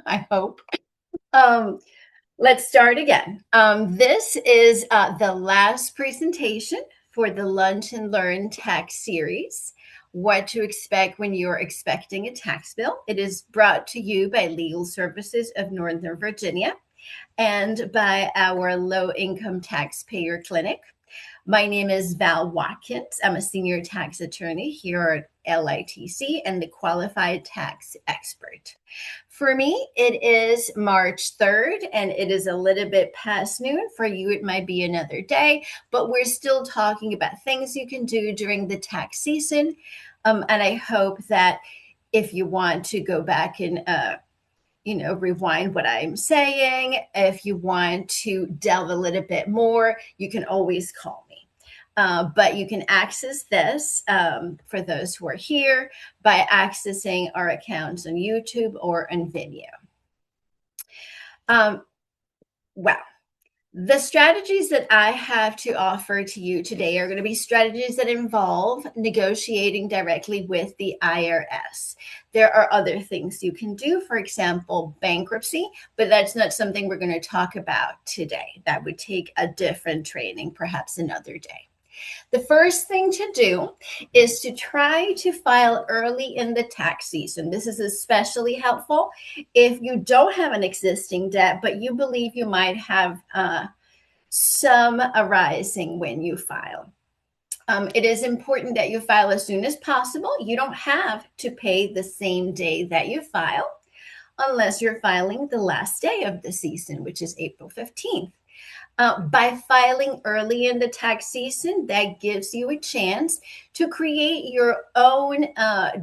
I hope. Um, let's start again. This is the last presentation for the Lunch and Learn tax series. What to expect when you're expecting a tax bill. It is brought to you by Legal Services of Northern Virginia and by our Low Income Taxpayer Clinic. My name is Val Watkins. I'm a senior tax attorney here at LITC and the qualified tax expert. For me, it is March 3rd, and it is a little bit past noon. For you, it might be another day, but we're still talking about things you can do during the tax season. And I hope that if you want to go back and rewind what I'm saying. If you want to delve a little bit more, you can always call me. But you can access this for those who are here by accessing our accounts on YouTube or on Vimeo. Well, the strategies that I have to offer to you today are going to be strategies that involve negotiating directly with the IRS. There are other things you can do, for example, bankruptcy, but that's not something we're going to talk about today. That would take a different training, perhaps another day. The first thing to do is to try to file early in the tax season. This is especially helpful if you don't have an existing debt, but you believe you might have some arising when you file. It is important that you file as soon as possible. You don't have to pay the same day that you file unless you're filing the last day of the season, which is April 15th. By filing early in the tax season, that gives you a chance to create your own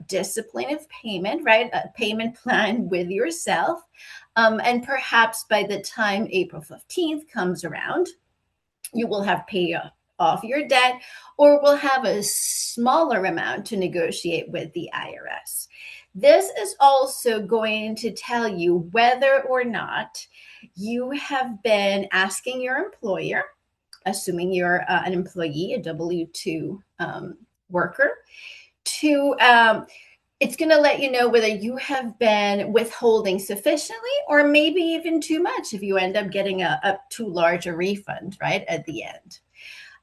discipline of payment, right? A payment plan with yourself. And perhaps by the time April 15th comes around, you will have paid off your debt or will have a smaller amount to negotiate with the IRS. This is also going to tell you whether or not you have been asking your employer, assuming you're an employee, a W-2 worker, to it's going to let you know whether you have been withholding sufficiently or maybe even too much if you end up getting a too large a refund, right, at the end.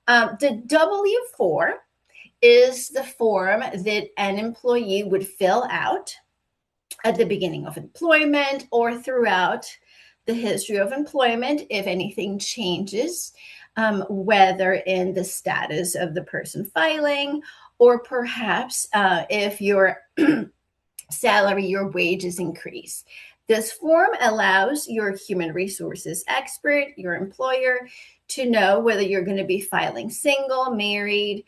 The W-4 is the form that an employee would fill out at the beginning of employment or throughout the history of employment if anything changes, whether in the status of the person filing or perhaps if your salary, your wages increase. This form allows your human resources expert, your employer, to know whether you're going to be filing single, married,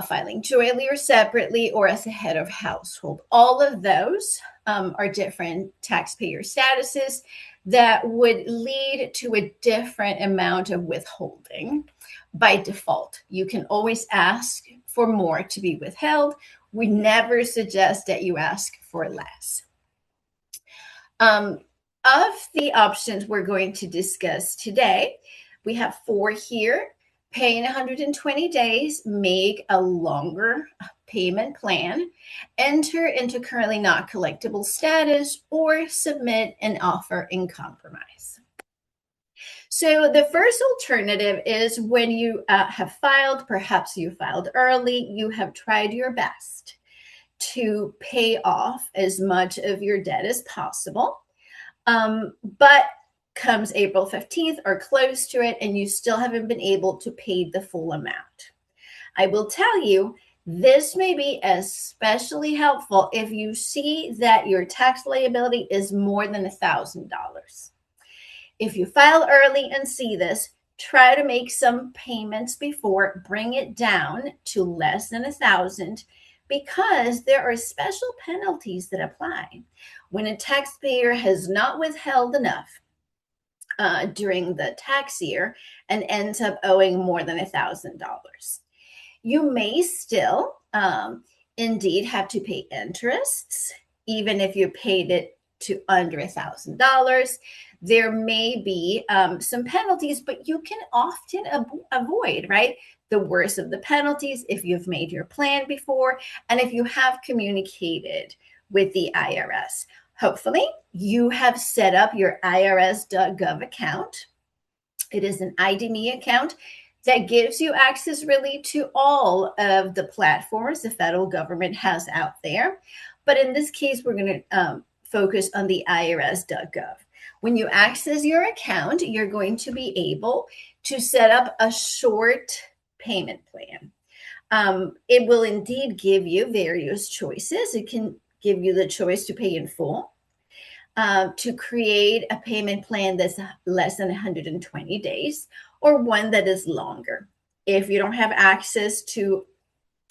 filing jointly or separately, or as a head of household. All of those are different taxpayer statuses that would lead to a different amount of withholding by default. You can always ask for more to be withheld. We never suggest that you ask for less. Of the options we're going to discuss today, we have 4 here. Pay in 120 days, make a longer payment plan, enter into currently not collectible status, or submit an offer in compromise. So the first alternative is when you have filed, perhaps you filed early, you have tried your best to pay off as much of your debt as possible, but comes April 15th or close to it, and you still haven't been able to pay the full amount. I will tell you, this may be especially helpful if you see that your tax liability is more than $1,000. If you file early and see this, try to make some payments before, bring it down to less than $1,000 because there are special penalties that apply when a taxpayer has not withheld enough during the tax year and ends up owing more than $1,000. You may still indeed have to pay interests, even if you paid it to under $1,000. There may be some penalties, but you can often avoid, right? The worst of the penalties if you've made your plan before and if you have communicated with the IRS. Hopefully, you have set up your irs.gov account. It is an ID.me account that gives you access really to all of the platforms the federal government has out there. But in this case, we're going to focus on the irs.gov. When you access your account, you're going to be able to set up a short payment plan. It will indeed give you various choices. It can give you the choice to pay in full, to create a payment plan that's less than 120 days, or one that is longer. If you don't have access to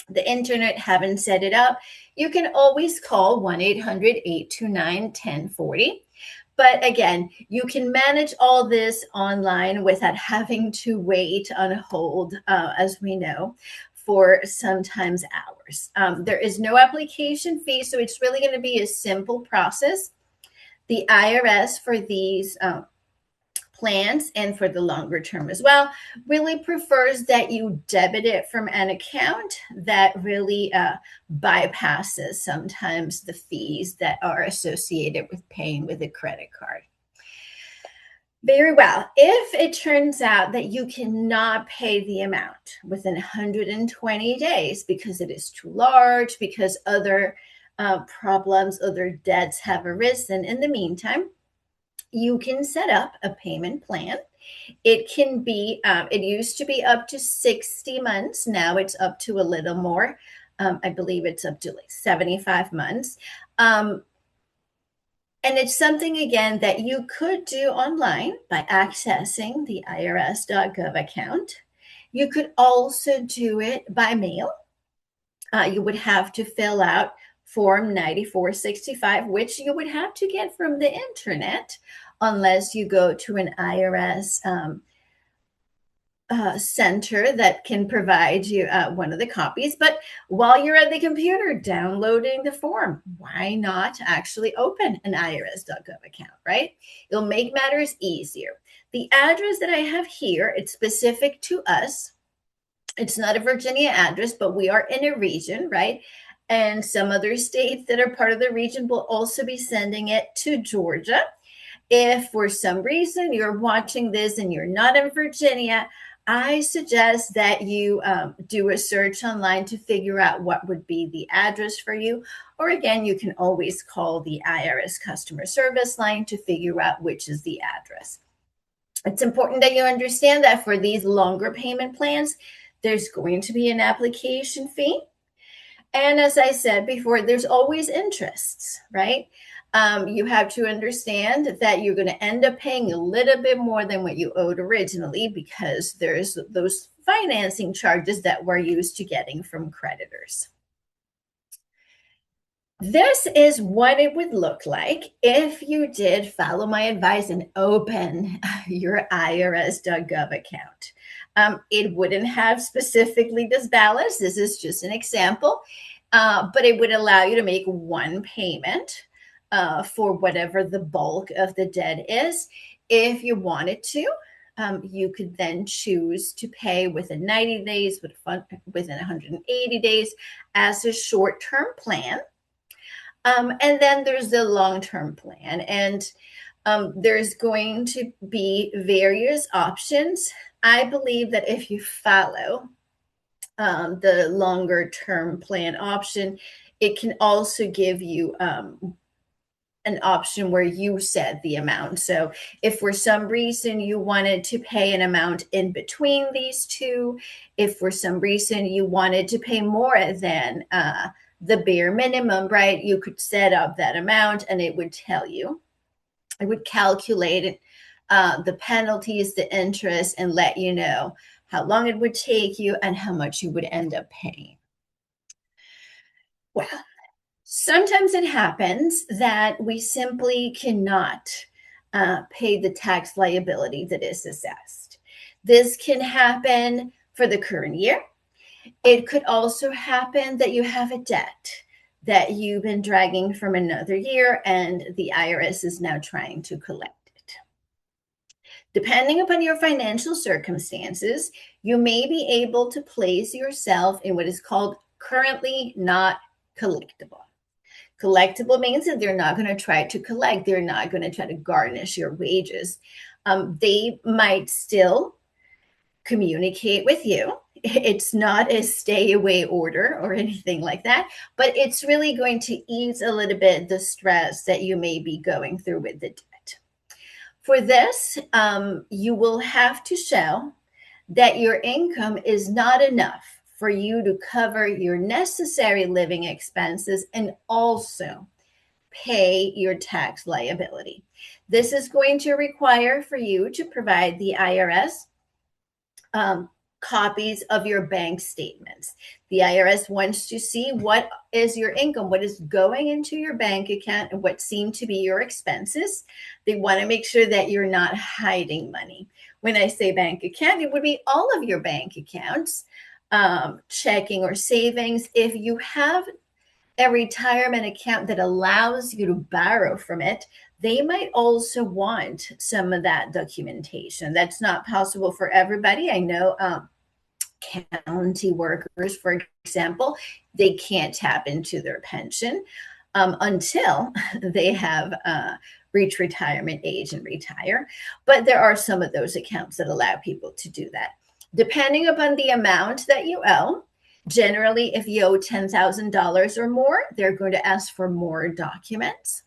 the internet, haven't set it up, you can always call 1-800-829-1040. But again, you can manage all this online without having to wait on hold, as we know, for sometimes hours. There is no application fee, so it's really going to be a simple process. The IRS for these plans and for the longer term as well really prefers that you debit it from an account that really bypasses sometimes the fees that are associated with paying with a credit card. Very well. If it turns out that you cannot pay the amount within 120 days because it is too large, because other problems, other debts have arisen in the meantime, you can set up a payment plan. It can be, it used to be up to 60 months. Now it's up to a little more. I believe it's up to like 75 months. And it's something, again, that you could do online by accessing the irs.gov account. You could also do it by mail. You would have to fill out Form 9465, which you would have to get from the internet unless you go to an IRS center that can provide you one of the copies. But while you're at the computer downloading the form, why not actually open an irs.gov account, right? It'll make matters easier. The address that I have here, it's specific to us. It's not a Virginia address, but we are in a region, right? And some other states that are part of the region will also be sending it to Georgia. If for some reason you're watching this and you're not in Virginia, I suggest that you do a search online to figure out what would be the address for you. Or again, you can always call the IRS customer service line to figure out which is the address. It's important that you understand that for these longer payment plans, there's going to be an application fee. And as I said before, there's always interests, right? You have to understand that you're going to end up paying a little bit more than what you owed originally because there's those financing charges that we're used to getting from creditors. This is what it would look like if you did follow my advice and open your irs.gov account. It wouldn't have specifically this balance. This is just an example, but it would allow you to make one payment for whatever the bulk of the debt is. If you wanted to, you could then choose to pay within 90 days, within 180 days as a short-term plan. And then there's the long-term plan. And there's going to be various options. I believe that if you follow the longer-term plan option, it can also give you an option where you set the amount. So if for some reason you wanted to pay an amount in between these two, if for some reason you wanted to pay more than the bare minimum, right, you could set up that amount and it would tell you, it would calculate the penalties, the interest, and let you know how long it would take you and how much you would end up paying. Well, sometimes it happens that we simply cannot pay the tax liability that is assessed. This can happen for the current year. It could also happen that you have a debt that you've been dragging from another year and the IRS is now trying to collect it. Depending upon your financial circumstances, you may be able to place yourself in what is called currently not collectible. Collectible means that they're not going to try to collect. They're not going to try to garnish your wages. They might still communicate with you. It's not a stay away order or anything like that, but it's really going to ease a little bit the stress that you may be going through with the debt. For this, you will have to show that your income is not enough for you to cover your necessary living expenses and also pay your tax liability. This is going to require for you to provide the IRS copies of your bank statements. The IRS wants to see what is your income, what is going into your bank account, and what seem to be your expenses. They want to make sure that you're not hiding money. When I say bank account, it would be all of your bank accounts, checking or savings. If you have a retirement account that allows you to borrow from it, they might also want some of that documentation. That's not possible for everybody. I know county workers, for example, they can't tap into their pension until they have reached retirement age and retire. But there are some of those accounts that allow people to do that. Depending upon the amount that you owe, generally, if you owe $10,000 or more, they're going to ask for more documents.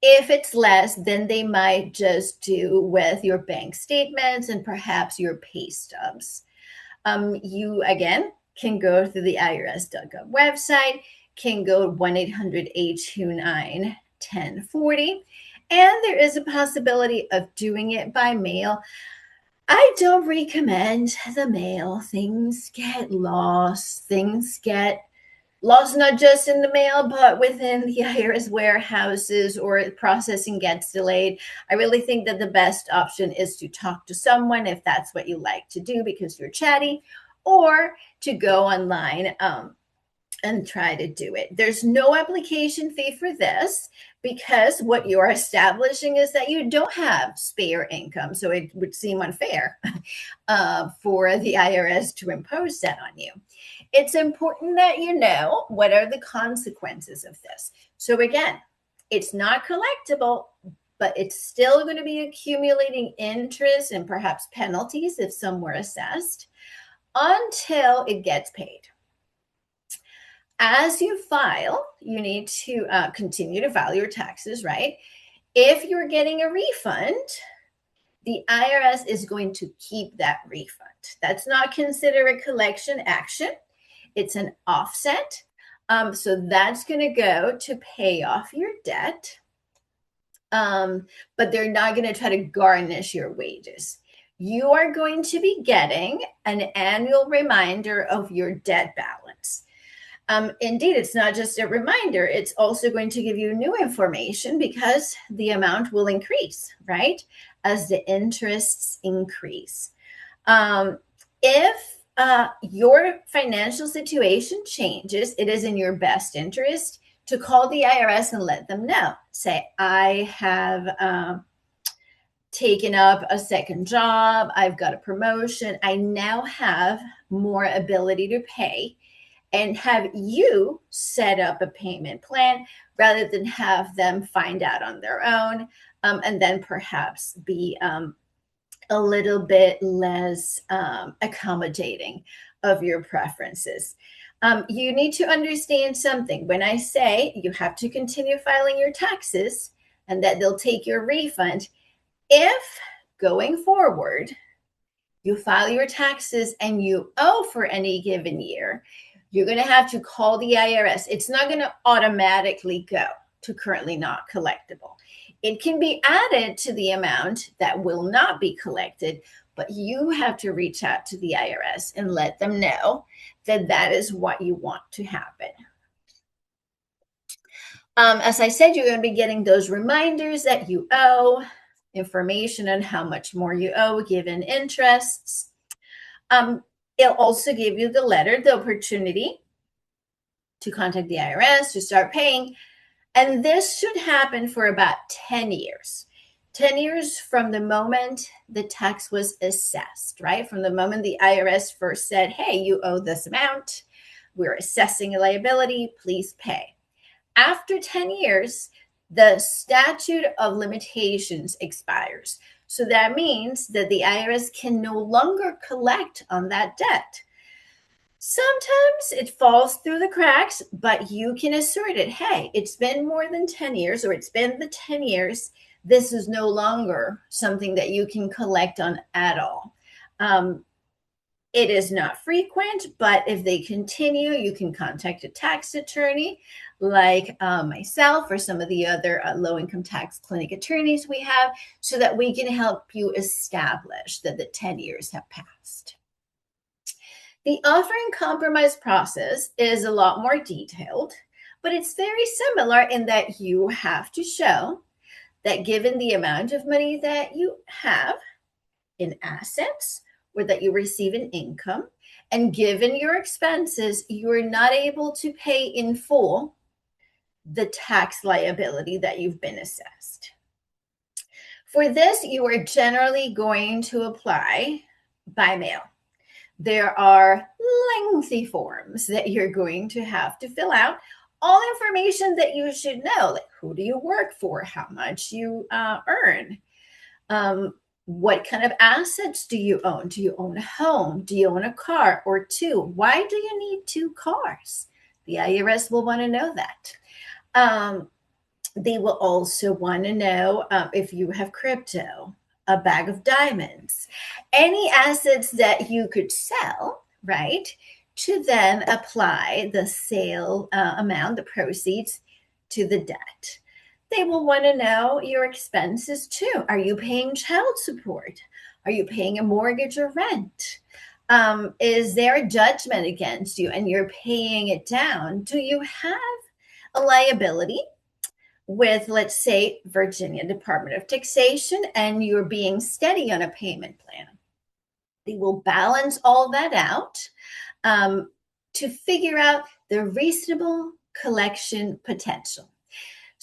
If it's less, then they might just do with your bank statements and perhaps your pay stubs. You, again, can go through the IRS.gov website, can go 1-800-829-1040, and there is a possibility of doing it by mail. I don't recommend the mail. Things get lost. Things get lost not just in the mail, but within the IRS warehouses, or processing gets delayed. I really think that the best option is to talk to someone if that's what you like to do because you're chatty, or to go online and try to do it. There's no application fee for this because what you're establishing is that you don't have spare income. So it would seem unfair for the IRS to impose that on you. It's important that you know what are the consequences of this. So again, it's not collectible, but it's still going to be accumulating interest and perhaps penalties if some were assessed until it gets paid. As you file, you need to continue to file your taxes, right? If you're getting a refund, the IRS is going to keep that refund. That's not considered a collection action. It's an offset. So that's going to go to pay off your debt. But they're not going to try to garnish your wages. You are going to be getting an annual reminder of your debt balance. Indeed, it's not just a reminder. It's also going to give you new information because the amount will increase, right, as the interests increase. If your financial situation changes, it is in your best interest to call the IRS and let them know. Say, I have taken up a second job. I've got a promotion. I now have more ability to pay. And have you set up a payment plan rather than have them find out on their own, and then perhaps be a little bit less accommodating of your preferences. You need to understand something. When I say you have to continue filing your taxes and that they'll take your refund, if going forward you file your taxes and you owe for any given year, you're going to have to call the IRS. It's not going to automatically go to currently not collectible. It can be added to the amount that will not be collected, but you have to reach out to the IRS and let them know that that is what you want to happen. As I said, you're going to be getting those reminders that you owe, information on how much more you owe given interests. It'll also give you the letter, the opportunity to contact the IRS, to start paying. And this should happen for about 10 years. 10 years from the moment the tax was assessed, right? From the moment the IRS first said, hey, you owe this amount. We're assessing a liability. Please pay. After 10 years, the statute of limitations expires. So that means that the IRS can no longer collect on that debt. Sometimes it falls through the cracks, but you can assert it. Hey, it's been more than 10 years, or it's been the 10 years. This is no longer something that you can collect on at all. It is not frequent, but if they continue, you can contact a tax attorney like myself or some of the other low income tax clinic attorneys we have, so that we can help you establish that the 10 years have passed. The offering compromise process is a lot more detailed, but it's very similar in that you have to show that given the amount of money that you have in assets or that you receive in income, and given your expenses, you are not able to pay in full the tax liability that you've been assessed. For this, you are generally going to apply by mail. There are lengthy forms that you're going to have to fill out. All information that you should know, like who do you work for, how much you earn, what kind of assets do you own? Do you own a home? Do you own a car or two? Why do you need two cars? The IRS will want to know that. They will also want to know if you have crypto, a bag of diamonds, any assets that you could sell, right? To then apply the sale amount, the proceeds, to the debt. They will want to know your expenses too. Are you paying child support? Are you paying a mortgage or rent? Is there a judgment against you and you're paying it down? Do you have a liability with, let's say, Virginia Department of Taxation, and you're being steady on a payment plan? They will balance all that out to figure out the reasonable collection potential.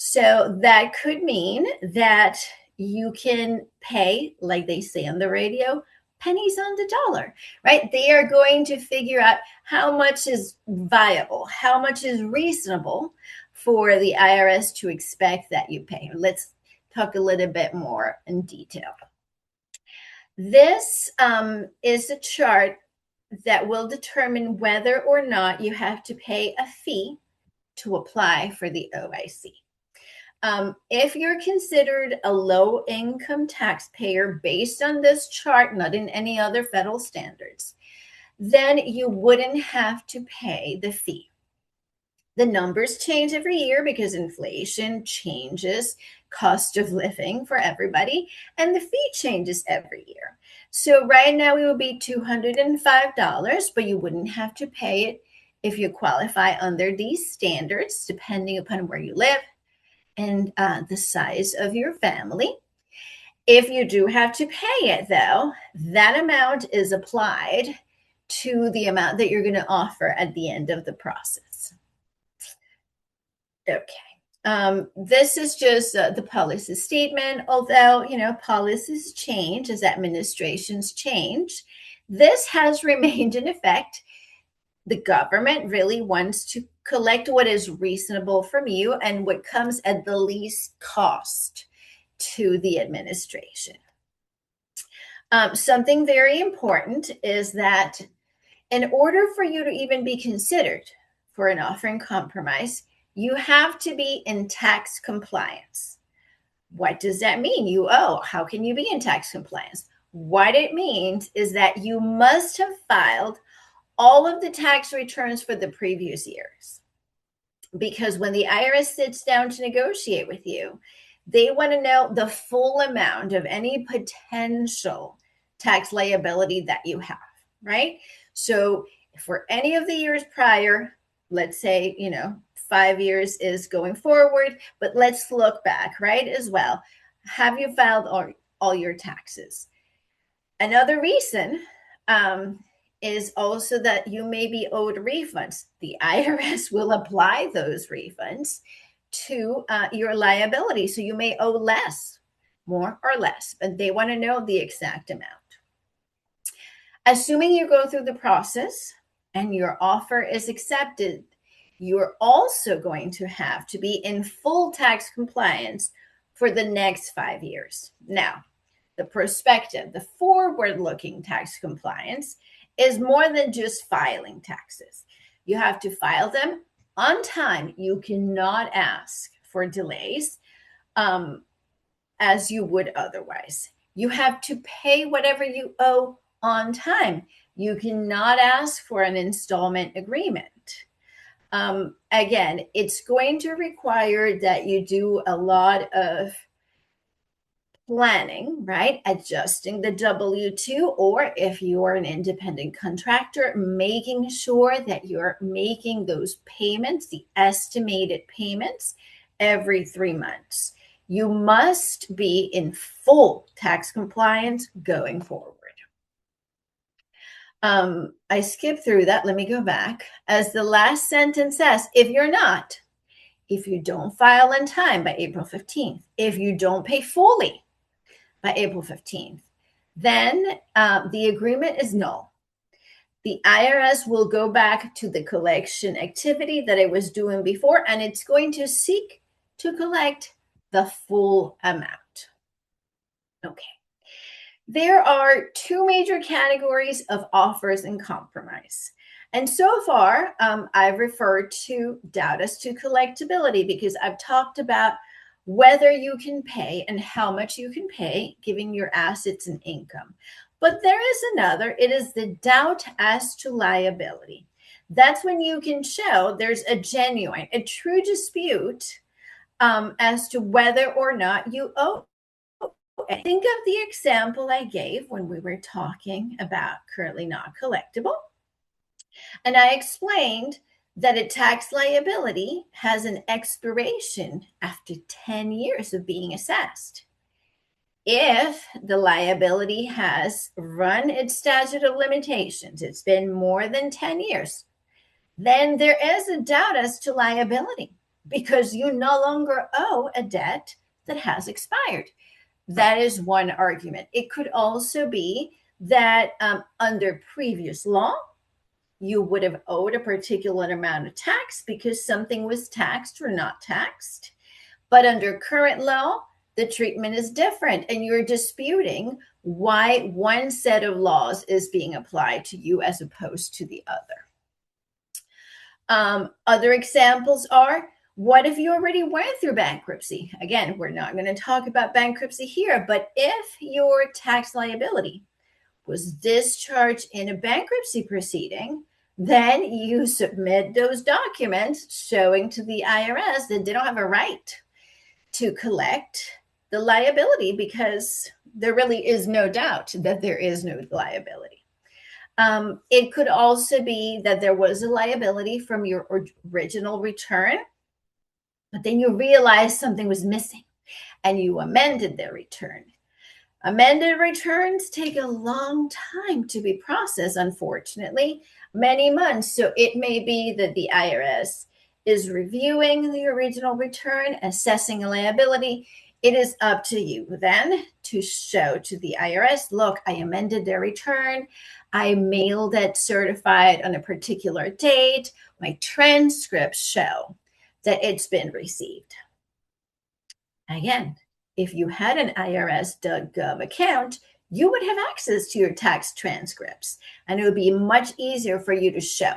So that could mean that you can pay, like they say on the radio, pennies on the dollar, right? They are going to figure out how much is viable, how much is reasonable for the IRS to expect that you pay. Let's talk a little bit more in detail. This is a chart that will determine whether or not you have to pay a fee to apply for the OIC. If you're considered a low income taxpayer based on this chart, not in any other federal standards, then you wouldn't have to pay the fee. The numbers change every year because inflation changes cost of living for everybody, and the fee changes every year. So right now it would be $205, but you wouldn't have to pay it if you qualify under these standards, depending upon where you live and the size of your family. If you do have to pay it, though, that amount is applied to the amount that you're going to offer at the end of the process. Okay. This is just the policy statement. Although, policies change as administrations change, this has remained in effect. The government really wants to collect what is reasonable from you and what comes at the least cost to the administration. Something very important is that in order for you to even be considered for an offering compromise, you have to be in tax compliance. What does that mean? You owe. How can you be in tax compliance? What it means is that you must have filed all of the tax returns for the previous years. Because when the IRS sits down to negotiate with you, they want to know the full amount of any potential tax liability that you have, right? So for any of the years prior, let's say, 5 years is going forward, but let's look back, right, as well. Have you filed all your taxes? Another reason is also that you may be owed refunds. The IRS will apply those refunds to your liability. So you may owe less, more or less, but they want to know the exact amount. Assuming you go through the process and your offer is accepted, you're also going to have to be in full tax compliance for the next 5 years. Now, the perspective, the forward-looking tax compliance is more than just filing taxes. You have to file them on time. You cannot ask for delays as you would otherwise. You have to pay whatever you owe on time. You cannot ask for an installment agreement. Again, it's going to require that you do a lot of planning, right? Adjusting the W-2, or if you're an independent contractor, making sure that you're making those payments, the estimated payments, every 3 months. You must be in full tax compliance going forward. I skipped through that. Let me go back. As the last sentence says, if you're not, if you don't file in time by April 15th, if you don't pay fully by April 15th, then the agreement is null. The IRS will go back to the collection activity that it was doing before, and it's going to seek to collect the full amount. Okay. There are two major categories of offers in compromise. And so far, I've referred to doubt as to collectability because I've talked about whether you can pay and how much you can pay, given your assets and income. But there is another, it is the doubt as to liability. That's when you can show there's a genuine, a true dispute as to whether or not you owe. Think of the example I gave when we were talking about currently not collectible. And I explained that a tax liability has an expiration after 10 years of being assessed. If the liability has run its statute of limitations, it's been more than 10 years, then there is a doubt as to liability because you no longer owe a debt that has expired. That is one argument. It could also be that under previous law, you would have owed a particular amount of tax because something was taxed or not taxed. But under current law, the treatment is different, and you're disputing why one set of laws is being applied to you as opposed to the other. Other examples are, what if you already went through bankruptcy? Again, we're not going to talk about bankruptcy here, but if your tax liability was discharged in a bankruptcy proceeding, then you submit those documents showing to the IRS that they don't have a right to collect the liability because there really is no doubt that there is no liability. It could also be that there was a liability from your original return, but then you realized something was missing and you amended the return. Amended returns take a long time to be processed, unfortunately, many months. So it may be that the IRS is reviewing the original return, assessing a liability. It is up to you then to show to the IRS, look, I amended their return. I mailed it certified on a particular date. My transcripts show that it's been received. Again, if you had an IRS.gov account, you would have access to your tax transcripts, and it would be much easier for you to show.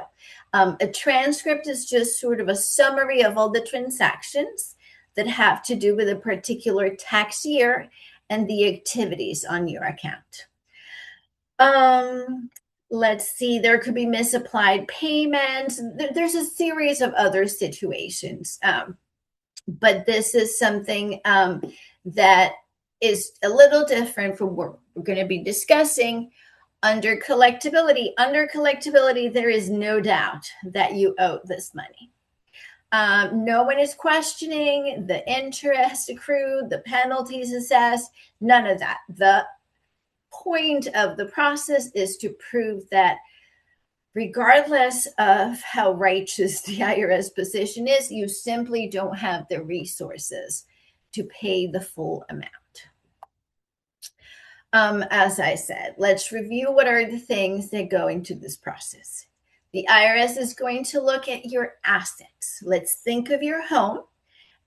A transcript is just sort of a summary of all the transactions that have to do with a particular tax year and the activities on your account. Let's see, there could be misapplied payments. There's a series of other situations. But this is something that is a little different from what we're going to be discussing under collectibility. Under collectibility, there is no doubt that you owe this money. No one is questioning the interest accrued, the penalties assessed, none of that. The point of the process is to prove that regardless of how righteous the IRS position is, you simply don't have the resources to pay the full amount. As I said, let's review what are the things that go into this process. The IRS is going to look at your assets. Let's think of your home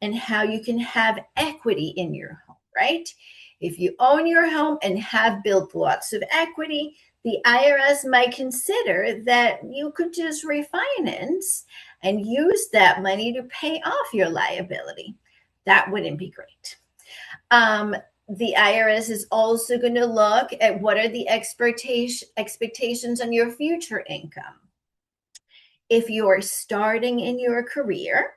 and how you can have equity in your home, right? If you own your home and have built lots of equity, the IRS might consider that you could just refinance and use that money to pay off your liability. That wouldn't be great. The IRS is also going to look at what are the expectations on your future income. If you're starting in your career,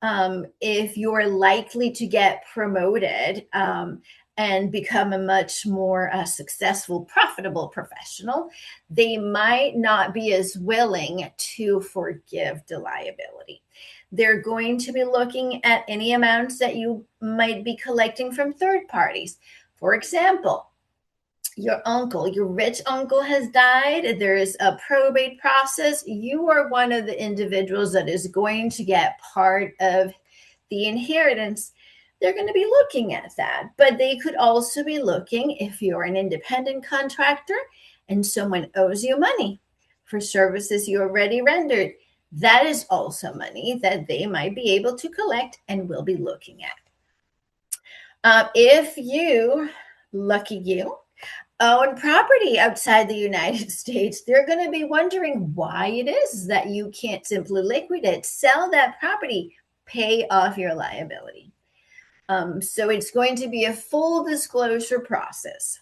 if you're likely to get promoted and become a much more successful, profitable professional, they might not be as willing to forgive the liability. They're going to be looking at any amounts that you might be collecting from third parties. For example, your uncle, your rich uncle has died, there's a probate process, you are one of the individuals that is going to get part of the inheritance. They're going to be looking at that, but they could also be looking if you're an independent contractor and someone owes you money for services you already rendered. That is also money that they might be able to collect and will be looking at. If you, lucky you, own property outside the United States, they're going to be wondering why it is that you can't simply liquidate, sell that property, pay off your liability. So it's going to be a full disclosure process.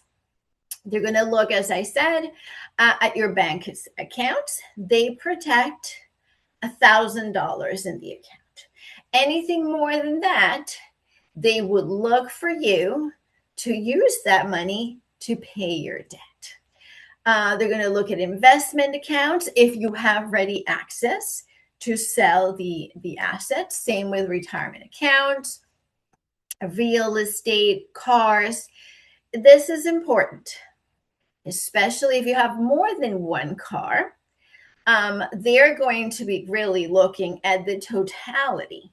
They're going to look, as I said, at your bank accounts. They protect $1,000 in the account. Anything more than that, they would look for you to use that money to pay your debt. They're going to look at investment accounts if you have ready access to sell the assets. Same with retirement accounts, real estate, cars. This is important, especially if you have more than one car. They're going to be really looking at the totality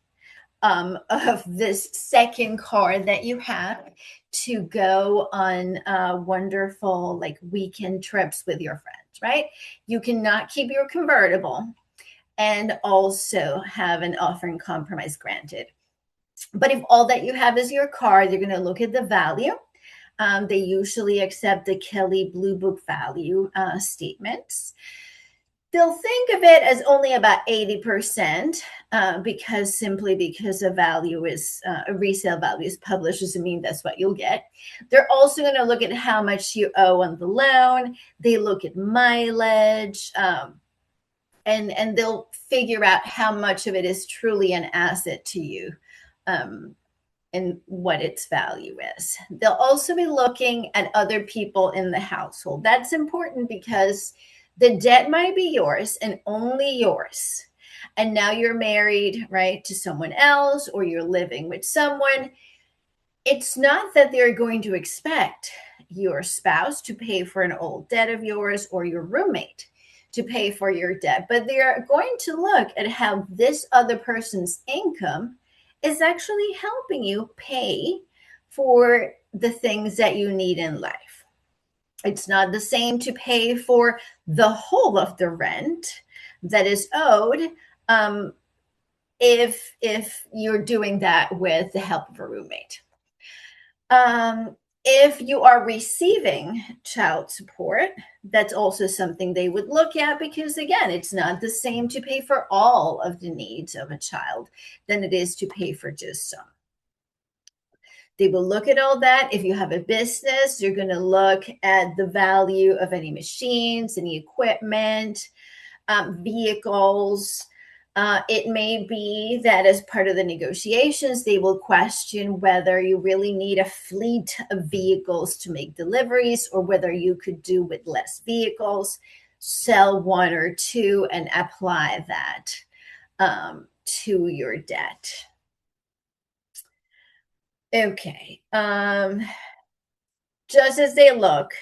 of this second car that you have to go on wonderful like weekend trips with your friends, right? You cannot keep your convertible and also have an offer in compromise granted. But if all that you have is your car, they're going to look at the value. They usually accept the Kelly Blue Book value statements. They'll think of it as only about 80% because a value is a resale value is published doesn't mean that's what you'll get. They're also going to look at how much you owe on the loan. They look at mileage and they'll figure out how much of it is truly an asset to you and what its value is. They'll also be looking at other people in the household. That's important because the debt might be yours and only yours. And now you're married, right, to someone else, or you're living with someone. It's not that they're going to expect your spouse to pay for an old debt of yours or your roommate to pay for your debt, but they're going to look at how this other person's income is actually helping you pay for the things that you need in life. It's not the same to pay for the whole of the rent that is owed if you're doing that with the help of a roommate. If you are receiving child support, that's also something they would look at because, again, it's not the same to pay for all of the needs of a child than it is to pay for just some. They will look at all that. If you have a business, you're going to look at the value of any machines, any equipment, vehicles. It may be that as part of the negotiations, they will question whether you really need a fleet of vehicles to make deliveries or whether you could do with less vehicles, sell one or two and apply that to your debt. Okay. Just as they look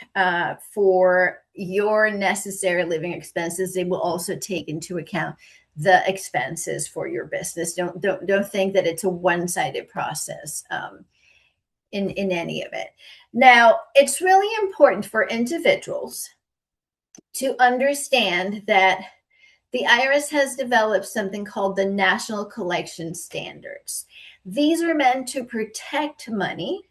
for your necessary living expenses, they will also take into account the expenses for your business. Don't think that it's a one-sided process in any of it. Now, it's really important for individuals to understand that The IRS has developed something called the National Collection Standards. These are meant to protect money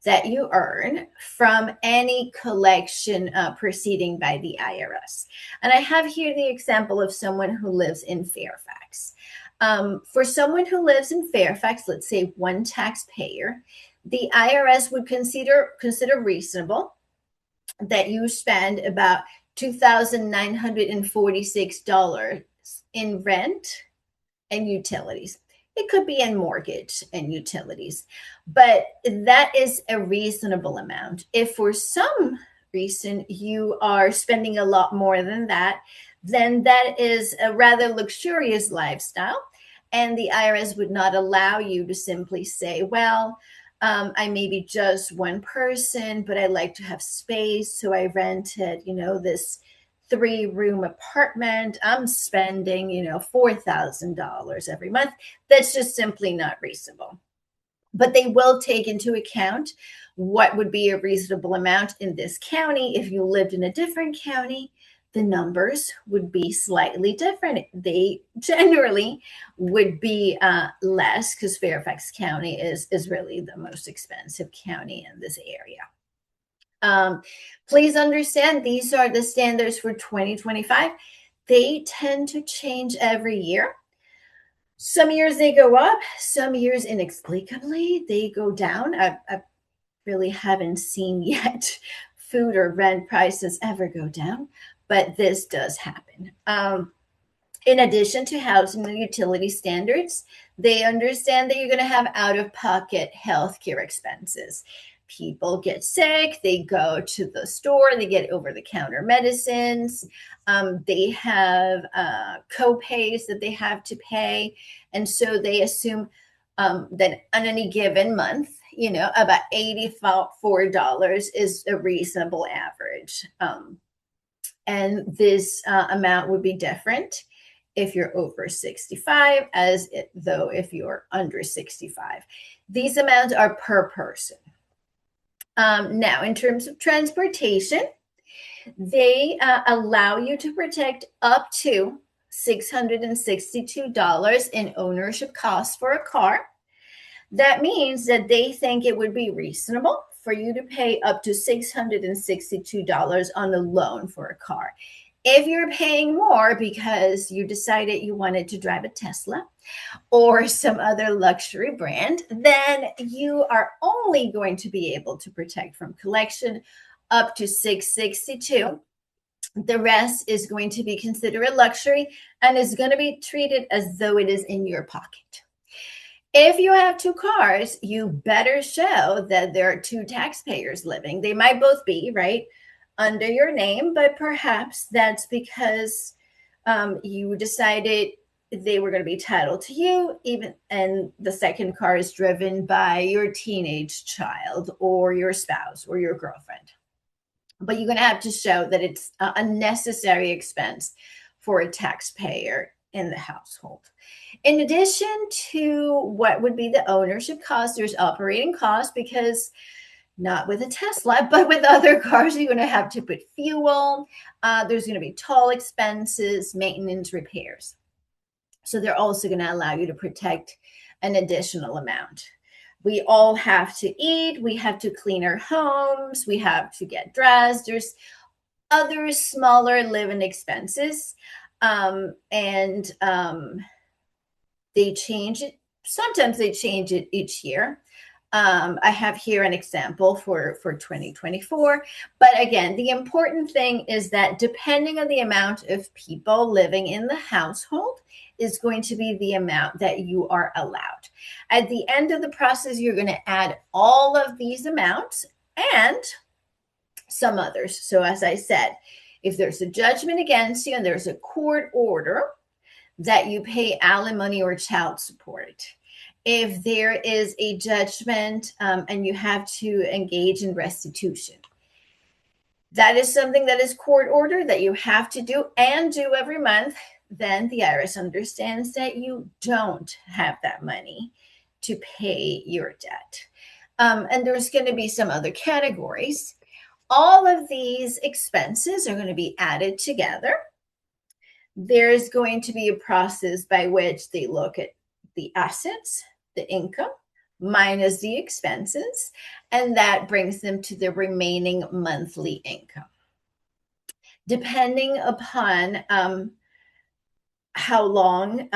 that you earn from any collection proceeding by the IRS. And I have here the example of someone who lives in Fairfax. For someone who lives in Fairfax, let's say one taxpayer, the IRS would consider reasonable that you spend about $2,946 in rent and utilities. It could be in mortgage and utilities, but that is a reasonable amount. If for some reason you are spending a lot more than that, then that is a rather luxurious lifestyle. And the IRS would not allow you to simply say, well, I may be just one person, but I like to have space. So I rented, this 3-room apartment. I'm spending, $4,000 every month. That's just simply not reasonable. But they will take into account what would be a reasonable amount in this county. If you lived in a different county, the numbers would be slightly different. They generally would be less because Fairfax County is really the most expensive county in this area. Please understand, these are the standards for 2025. They tend to change every year. Some years they go up, some years inexplicably they go down. I really haven't seen yet food or rent prices ever go down, but this does happen. In addition to housing and utility standards, they understand that you're going to have out-of-pocket healthcare expenses. People get sick, they go to the store, they get over-the-counter medicines, they have co-pays that they have to pay, and so they assume that on any given month, about $84 is a reasonable average. And this amount would be different if you're over 65, though if you're under 65. These amounts are per person. Now, in terms of transportation, they allow you to protect up to $662 in ownership costs for a car. That means that they think it would be reasonable for you to pay up to $662 on a loan for a car. If you're paying more because you decided you wanted to drive a Tesla or some other luxury brand, then you are only going to be able to protect from collection up to $662. The rest is going to be considered a luxury and is going to be treated as though it is in your pocket. If you have 2 cars, you better show that there are 2 taxpayers living. They might both be, right, under your name, but perhaps that's because you decided they were going to be titled to you, and the second car is driven by your teenage child or your spouse or your girlfriend. But you're going to have to show that it's a necessary expense for a taxpayer in the household. In addition to what would be the ownership cost, there's operating costs, because not with a Tesla, but with other cars, you're going to have to put fuel. There's going to be toll expenses, maintenance, repairs. So they're also going to allow you to protect an additional amount. We all have to eat. We have to clean our homes. We have to get dressed. There's other smaller living expenses. They change it. Sometimes they change it each year. I have here an example for 2024. But again, the important thing is that depending on the amount of people living in the household is going to be the amount that you are allowed. At the end of the process, you're going to add all of these amounts and some others. So as I said, if there's a judgment against you and there's a court order that you pay alimony or child support, if there is a judgment and you have to engage in restitution, that is something that is court order that you have to do and do every month, then the IRS understands that you don't have that money to pay your debt. And there's going to be some other categories. All of these expenses are going to be added together. there's going to be a process by which they look at the assets, the income, minus the expenses, and that brings them to the remaining monthly income. Depending upon how long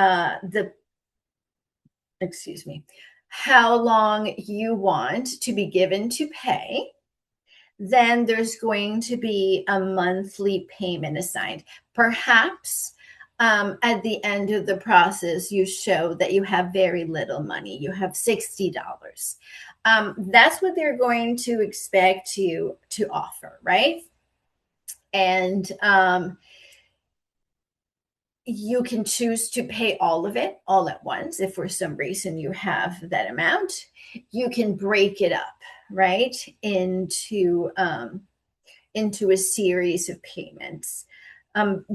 how long you want to be given to pay, then there's going to be a monthly payment assigned. Perhaps at the end of the process, you show that you have very little money. You have $60. That's what they're going to expect you to offer, right? And you can choose to pay all of it all at once. If for some reason you have that amount, you can break it up, right, into a series of payments.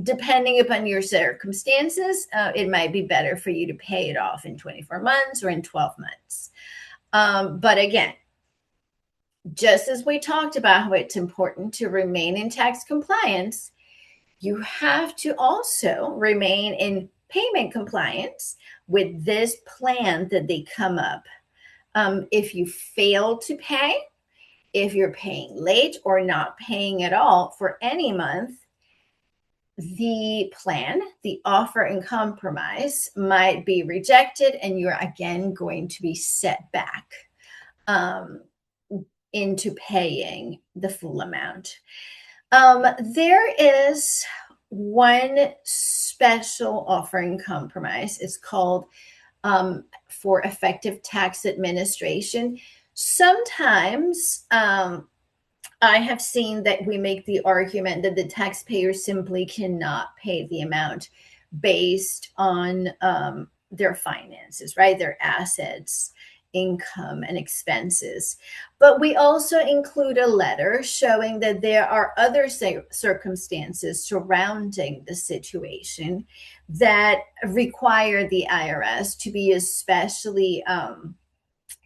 Depending upon your circumstances, it might be better for you to pay it off in 24 months or in 12 months. But again, just as we talked about how it's important to remain in tax compliance, you have to also remain in payment compliance with this plan that they come up. If you fail to pay, if you're paying late or not paying at all for any month, the plan, the offer and compromise might be rejected, and you're again going to be set back into paying the full amount. There is one special offering compromise. It's called for effective tax administration. Sometimes I have seen that we make the argument that the taxpayer simply cannot pay the amount based on their finances, right? Their assets, income, and expenses. But we also include a letter showing that there are other circumstances surrounding the situation that require the IRS to be especially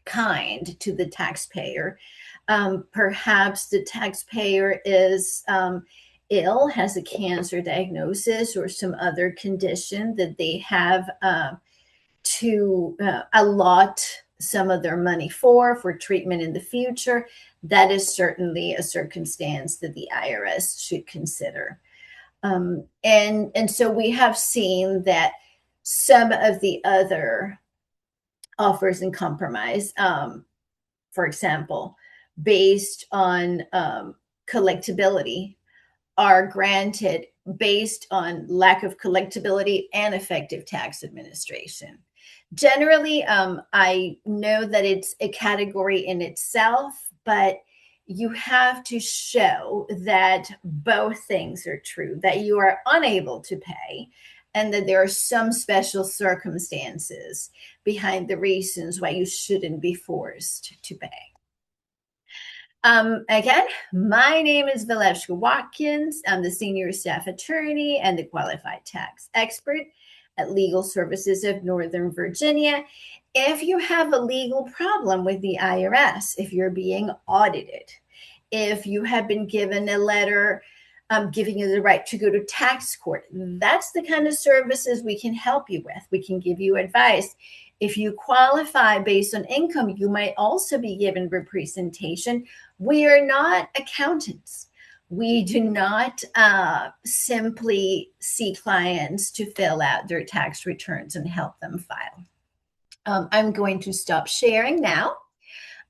kind to the taxpayer. Perhaps the taxpayer is ill, has a cancer diagnosis or some other condition that they have to allot some of their money for treatment in the future. That is certainly a circumstance that the IRS should consider. And so we have seen that some of the other offers and compromise, for example, based on collectibility, are granted based on lack of collectibility and effective tax administration. Generally, I know that it's a category in itself, but you have to show that both things are true, that you are unable to pay, and that there are some special circumstances behind the reasons why you shouldn't be forced to pay. Again, my name is Valeshka Watkins. I'm the senior staff attorney and the qualified tax expert at Legal Services of Northern Virginia. If you have a legal problem with the IRS, if you're being audited, if you have been given a letter giving you the right to go to tax court, that's the kind of services we can help you with. We can give you advice. If you qualify based on income, you might also be given representation. We are not accountants. We do not simply see clients to fill out their tax returns and help them file. I'm going to stop sharing now,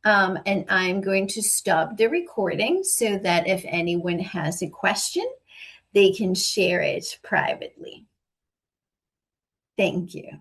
and I'm going to stop the recording so that if anyone has a question, they can share it privately. Thank you.